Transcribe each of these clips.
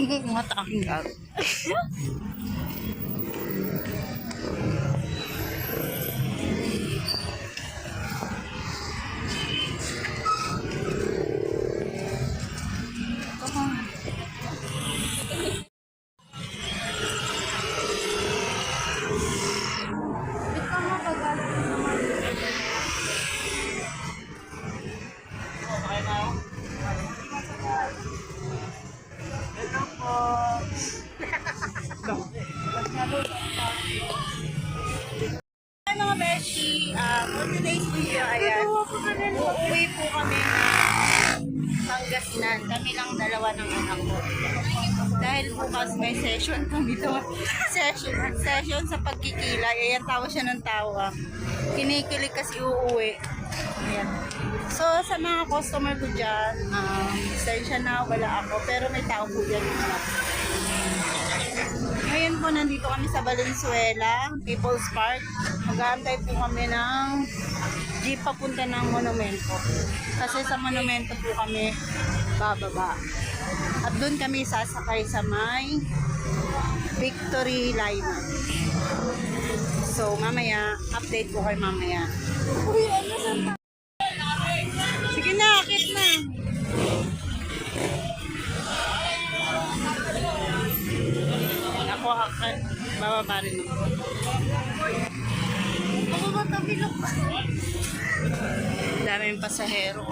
Mata aking gago. Mga beshi, for today's video, ayan, uuwi po kami ng Pangasinan. Kami lang dalawa ng anak ko. Dahil bukas may session kami doon. Session sa pagkikilay. Ayan, tawa siya ng tawa. Kinikilig kasi uuwi. Ayan. So, sa mga customer ko dyan, session na, wala ako. Pero may tao po dyan ng anak. Ngayon po, nandito kami sa Valenzuela, People's Park. Mag-aantay po kami ng jeep papunta ng Monumento. Kasi sa Monumento po kami bababa. At doon kami sasakay sa may Victory Line. So, mamaya, update po kayo mamaya. Sige na, akit na. Ako, bababa rin ako. Daming pasahero.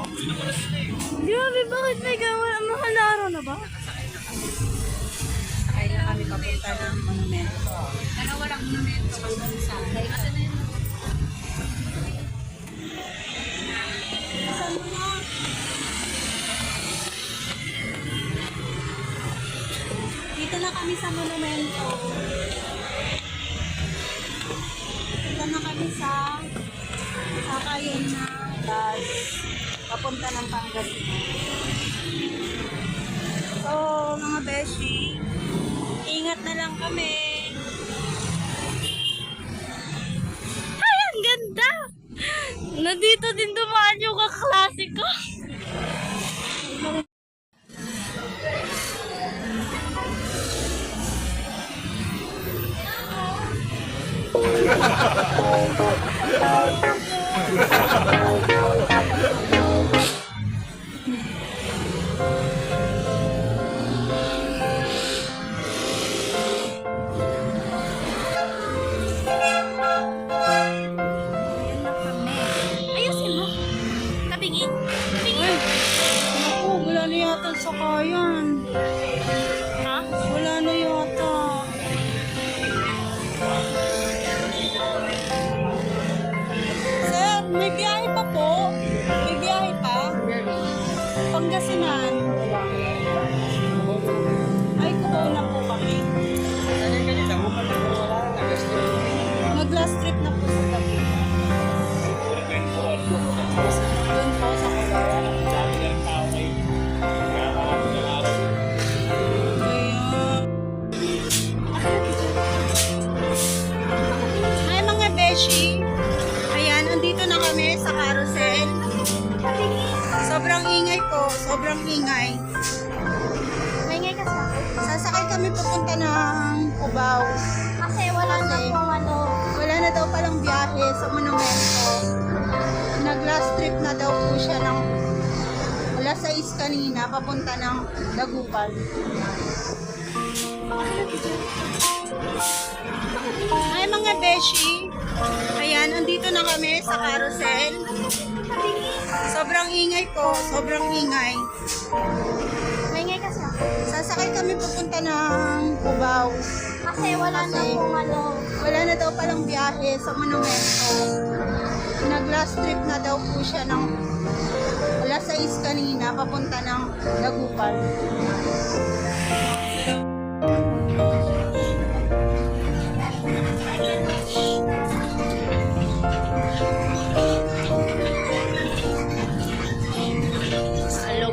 Grabe, bakit may gawa? Mahal na araw na ba? Sakay na kami papunta ng Monumento. Dalawa lang monumento kasi sa akin. Kasi na yun. Dito na kami sa monumento. Dito na kami sa sakayan na bus papunta ng Pangasinan. So, mga beshi, ingat na lang kami. Ay, ang ganda! Nandito din dumaan yung kaklase ko. Ayusin mo. Tabingin. Tabingin. Naku, wala na yata sa kayan. Ha? Wala na yata. Sir, may biyahe pa po? May biyahe pa? Pangasinan. Ay, kubaw na po kami. Mag-last trip na po sa gabi. Doon po sa Kubaw. Hi mga beshi. Ayan, andito na kami sa carousel. Sobrang ingay po, sobrang ingay. Maingay ka sa akin. Sasakay kami papunta ng Cubao. Kasi wala na pong ano. Wala na daw palang biyahe sa Monumento. Nag-last trip na daw po siya ng alas 6 kanina papunta ng Dagupan. Hi mga beshi. Ayan, andito na kami sa carousel. Sobrang ingay po, sobrang ingay. Maingay ka sa akin. Sasakay kami papunta ng Cubao. Kasi wala na Kasi pong ano. wala na daw palang biyahe sa Monumento. Nag-last trip na daw po siya ng alas 6 kanina papunta ng Dagupan.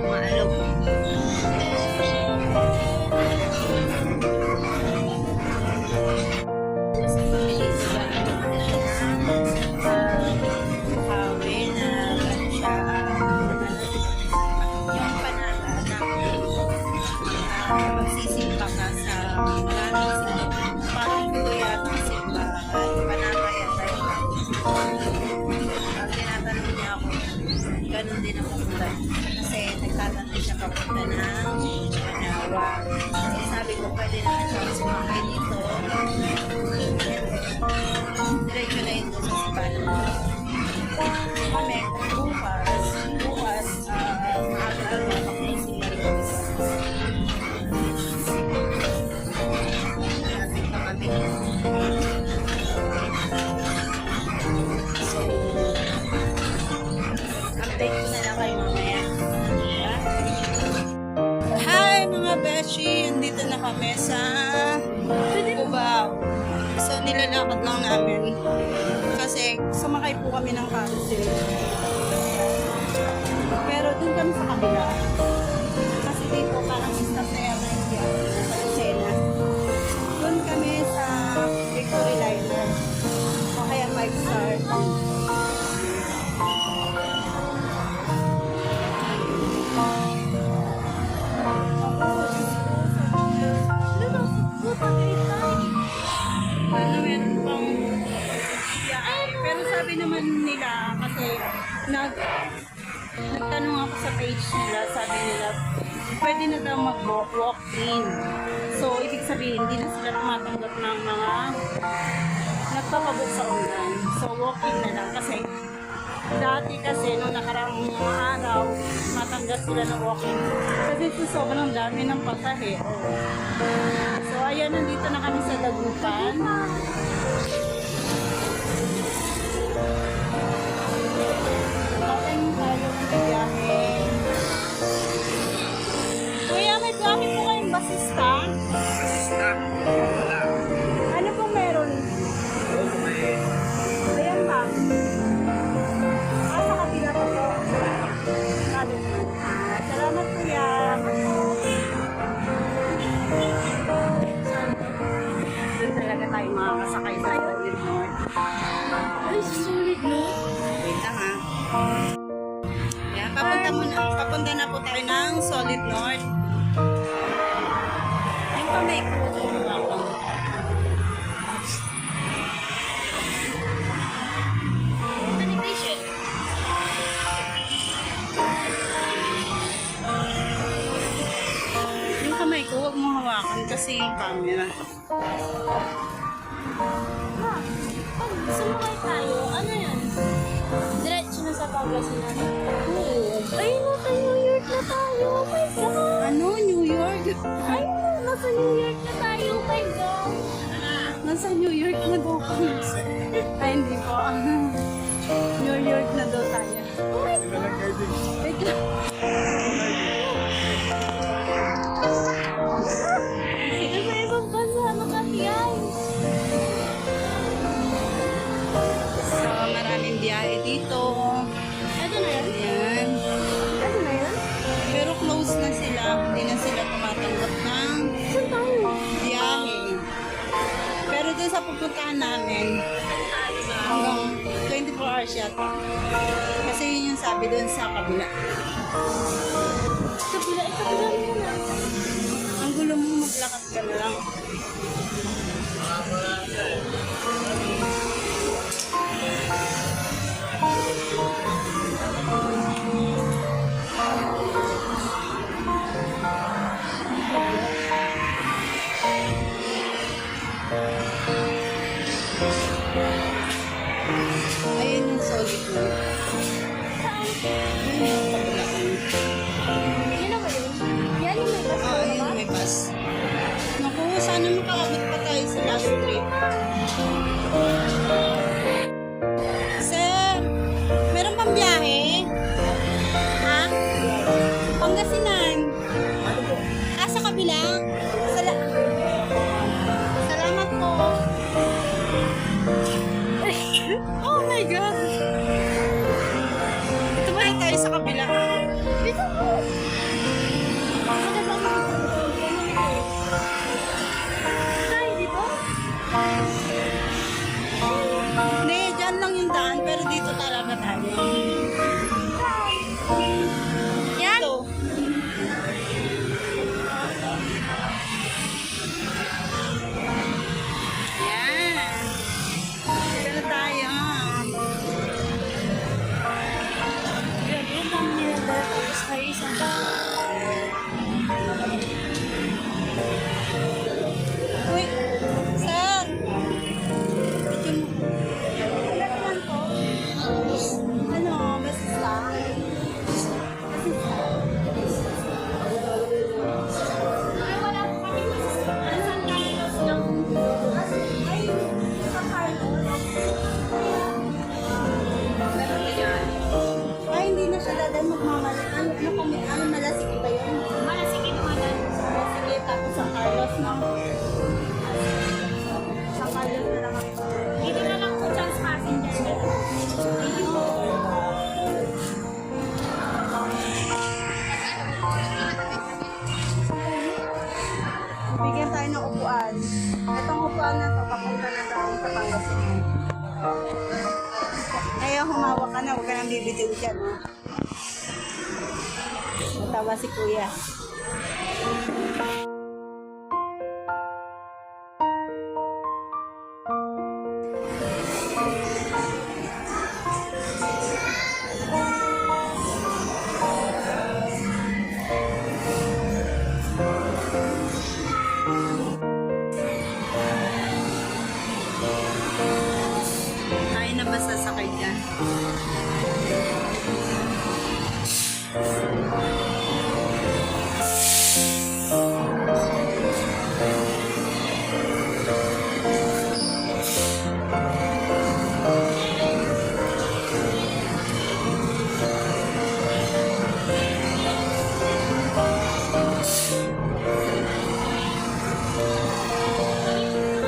Maalog. Magsisisi pwede na pumunta. Kasi nagtatantay siya papunta ng Manawa. So sabi ko, pwede na siya sumakay dito. Diretso na yun doon sa Sibalan. Kami, bukas, maaga-aga, mag-isip na rin kami sa natin pa kami. So, update ko na lang kayo mamaya. Hi mga beshi! Andito na kami sa Cubao. So, nilalakad lang namin. Kasi sumakay po kami ng carousel. Pero dun kami sa kabila. Kasi dito parang stop na yata yung biyahe sa Lucena. Dun kami sa Victory Liner. O kaya 5-star. Ano, meron pang biyahe. Pero sabi naman nila, kasi nagtanong ako sa page nila, sabi nila, pwede na daw mag-walk-in. So, ibig sabihin, hindi na sila tumatanggap ng mga nagpapabook sa online. So, walk-in na lang. Kasi, dati kasi, nung nakaraang mga araw, matanggap sila ng walk-in. Kasi ito sobrang dami ng pasahero. So, ayan, nandito na kami sa Dagupan. Bakit tayo ng biyahe? Kuya, may biyahe po kayong basista? Ano pong meron? Ayan ba? Sa kapila po po. Salamat kuya. Doon talaga tayo makakasakay sa Solid North. Ay, sulit no? Wait lang ha. Kaya papunta na po tayo ng Solid North. Yung kamay ko. Animation. Yung kamay ko, huwag mo hawakan kasi yung camera. Ma, sumakay tayo. Ano yan? Diretso na sa Pangasinan. Oo. Ay, nasa New York na tayo. Oh my God. Ano? New York? Ay, nasa New York na tayo. Oh my God. Nasa New York na daw kami. Ay, hindi po. New York na daw tayo. Oh my God. Wait lang. Nasa ibang bansa na kami, guys. So, maraming biyahe dito. Ito na yan? Ayan. Ito na yan? Pero close na sila. Hindi na sila tumatanggap ng Saan tayo? biyahe. Pero dun sa pupuntahan namin, hanggang 24 hours yata. Kasi yun yung sabi dun sa kabila. Kapila, kapila mo na. Ang gulo mo, maglakad ka na lang. Ayun yung Solid North. Saan? Ayun yung kabila. Yan na ba yun? Yan yung may bus Oo, na ayun ba? may bus. Naku, sana makaabot pa tayo sa last trip. Malasiki ba yun? Malasiki naman. Malasiki, tapos sa Carlos, no? Sa Carlos na lang ako. Dito na lang po chance passenger na lang. Thank you po. Bigyan tayo ng upuan. Itong upuan na to, papunta na tayo sa Pangasinan. Kaya humawak ka na, huwag ka nang bibitiw dyan. Ha? Natawa si Kuya. Tayo na ba sasakay dyan?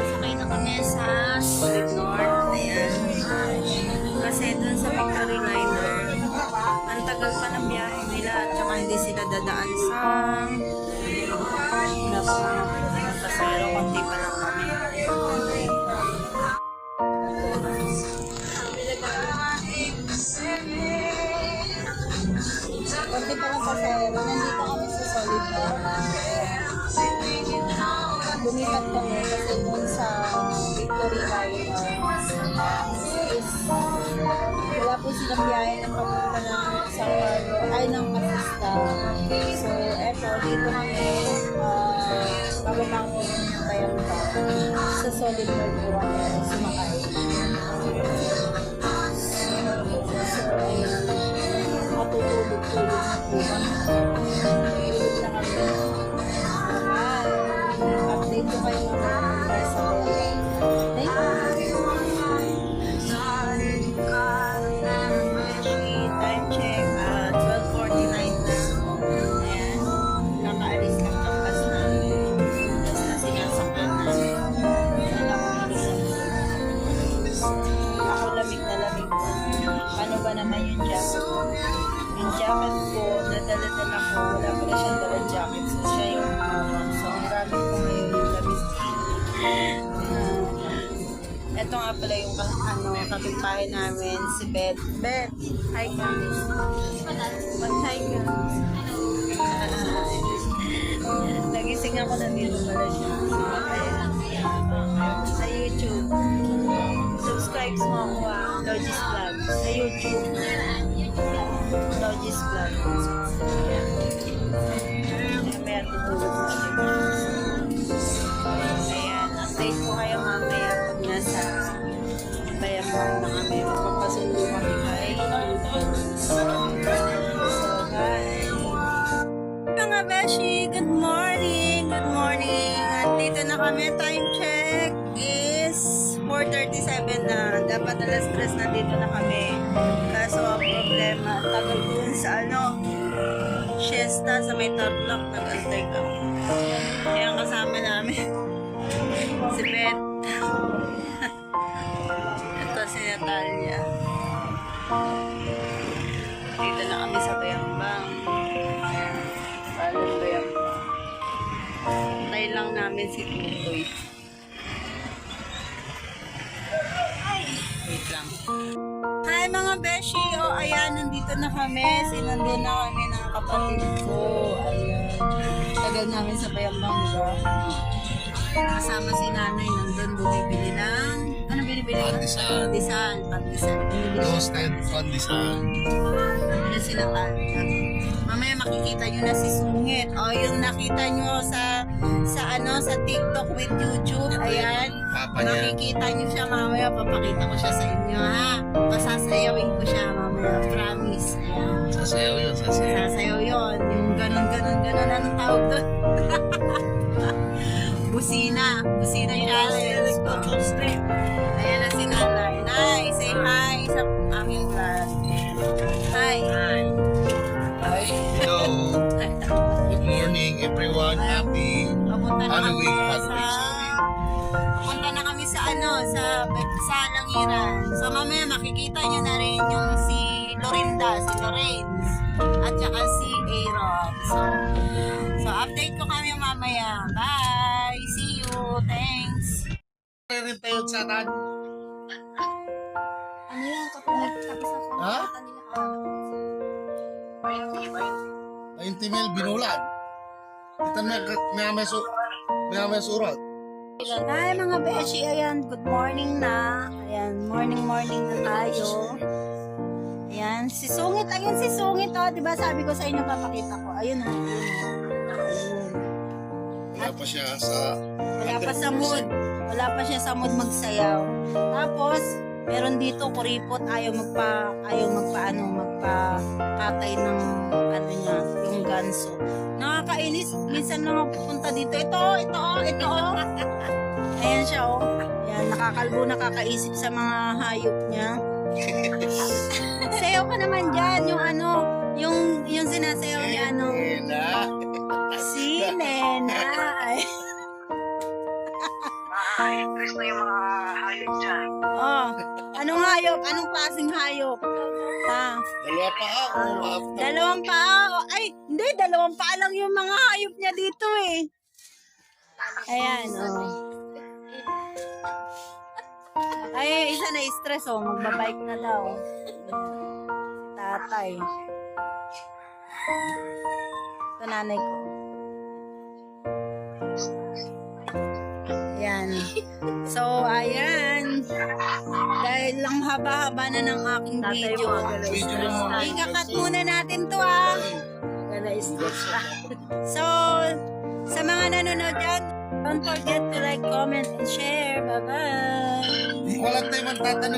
Sakay na kami sa Solid North. Ayan. Kasi dun sa Victory Liner, ang tagal pa ng biyahe nila at saka hindi sila dadaan sa pasero, konti pa lang kami. Konti pa lang pasero. Nandito kami sa Solid North. Lumipat kami kasi dun sa Victory Liner is wala po silang biyahe ng papunta ng San Carlo ay ng Casista. So eto dito kami bababang po ng Tayamta sa Solid North po kami sumakay. So ayun, matutulog-tulog na po kami. Tulog na kami. Update ko kayo mga sa thank you. Time check, 12:49 na. Ayan, nakaalis lang ng bus namin. Bus na sinasakyan namin. Ayan ako ako lamig na lamig na. Paano ba naman yung jacket? Yung jacket ko, nadala-dala ko. Wala pala siyang dalang jacket. So, siya yung so, ang gamit ko ngayon yung lamig. Ito nga pala yung kapitbahay namin, si Beth. Beth, hi ka. Mag-hi ka. Nagising ako, nandito pala siya. Sa YouTube. Subscribe mo ako Logis Vlog. Sa YouTube. Logis Vlog. May tutulog na siya. Ayan, update ko kayo mamaya pag nasa Bayamon na kami. Magpapasundo kami kay So, bye! Mga Beshi, good morning! Good morning! At dito na kami. Time check is 4:37 na. Dapat alas 3 na dito na kami. Kaso ang problema, tagal dun sa siesta sa may tarlac. Nag-antay kami. Kaya ang kasama namin si Beth. Ito si Natalia. Dito na kami sa Bayambang. Palang Bayambang. Tayo lang namin si Tutoy. Wait lang. Hi mga Beshi! O ayan, nandito na kami. Sinundo na kami ng kapatid ko. Ayan. Tagal namin sa Bayambang, diba? Kasama si nanay nandun bumibili ng ano binibili ko? Pandesal. Toasted pandesal. Ano sila Tanya? Mamaya makikita nyo na si Sungit. O yung nakita nyo sa TikTok with YouTube. Ayan. Papa niya. Makikita nyo siya mamaya. Papakita ko siya sa inyo ha. Pasasayawin ko siya mamaya. Promise. Ayan. Sasayaw yun, sasayaw. Sasayaw yun. Yung ganon. Anong tawag doon? Busina. Busina challenge. Ayan na si Nanay. Nay, say hi sa aming vlog. Hi. makikita nyo na rin yung si Lorinda, si Lorenz, at saka si Aaron. So update ko kami mamaya. Bye! See you! Thanks! Rin tayo sa tan. Ano yan? Kapag tapos ako. Ha? 90 mil binulan. Kita may surat. Hi mga beshi, ayan, good morning na. Ayan, morning na tayo. Ayan, si Sungit, ayun si Sungit, oh, diba sabi ko sa inyo papakita ko. Ayun, oh. Ayun. Wala pa siya sa... Wala pa sa mood. Wala pa siya sa mood magsayaw. Tapos, meron dito kuripot, ayaw magpakatay ng ano niya, yung ganso. Nakakainis, minsan na pupunta dito. Ito. Ayan siya, oh. Ayan, nakakalbo, nakakaisip sa mga hayop niya. Sayaw ka naman dyan, yung ano, yung sinasayaw niya, ano. Si Nena. Chris na yung mga hayop dyan. Oh, anong hayop? Anong klaseng hayop? Ha? Dalawa pa ako. Dalawang paa. Oh, ay, hindi, dalawang paa lang yung mga hayop niya dito eh. Ayan, oh. Ay, isa na stress, oh. Magbabike na daw. Tatay. Ito nanay ko. Ayan. So, ayan. Dahil lang haba-haba na ng aking video. Video mo. Ikakat muna natin to, ah. So, sa mga nanonood dyan, don't forget to like, comment, and share. Bye-bye! Walang tayo man tatanong.